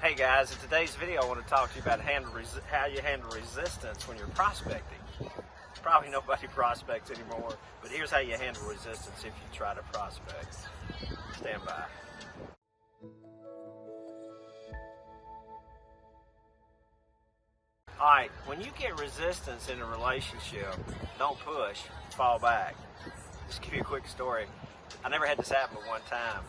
Hey guys, in today's video I want to talk to you about how you handle resistance when you're prospecting. Probably nobody prospects anymore, but here's how you handle resistance if you try to prospect. Stand by. Alright, when you get resistance in a relationship, don't push, fall back. Just give you a quick story. I never had this happen but one time,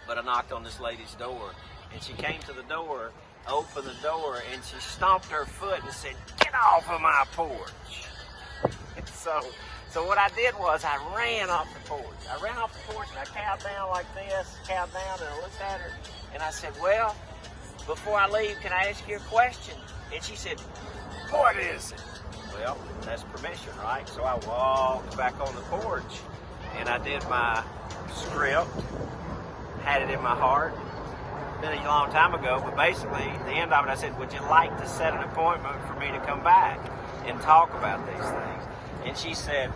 but I knocked on this lady's door. And she came to the door, opened the door, and she stomped her foot and said, "Get off of my porch." So what I did was I ran off the porch. I ran off the porch and I cowed down like this, cowed down, and I looked at her and I said, "Well, before I leave, can I ask you a question?" And she said, "What is it?" Well, that's permission, right? So I walked back on the porch and I did my script, had it in my heart. Been a long time ago, but basically at the end of it I said, "Would you like to set an appointment for me to come back and talk about these things?" And she said,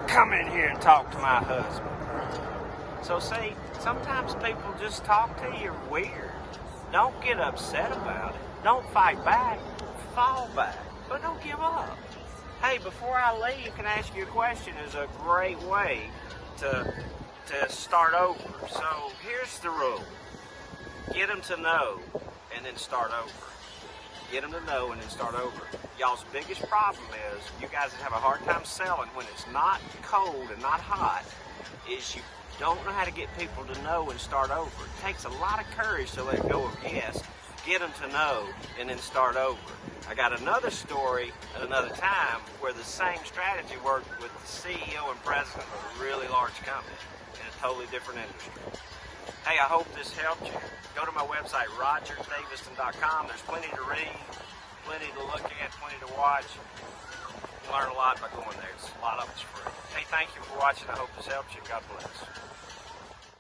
"Come in here and talk to my husband." So see, sometimes people just talk to you weird. Don't get upset about it. Don't fight back. Fall back. But don't give up. Hey, before I leave, can I ask you a question? Is a great way to start over. So here's the rule. Get them to know and then start over. Get them to know and then start over. Y'all's biggest problem is, you guys that have a hard time selling when it's not cold and not hot, is you don't know how to get people to know and start over. It takes a lot of courage to let go of yes. Get them to know and then start over. I got another story at another time where the same strategy worked with the CEO and president of a really large company in a totally different industry. Hey, I hope this helped you. Go to my website, Daviston.com. There's plenty to read, plenty to look at, plenty to watch. You learn a lot by going there. A lot of it's free. Hey, thank you for watching. I hope this helps you. God bless.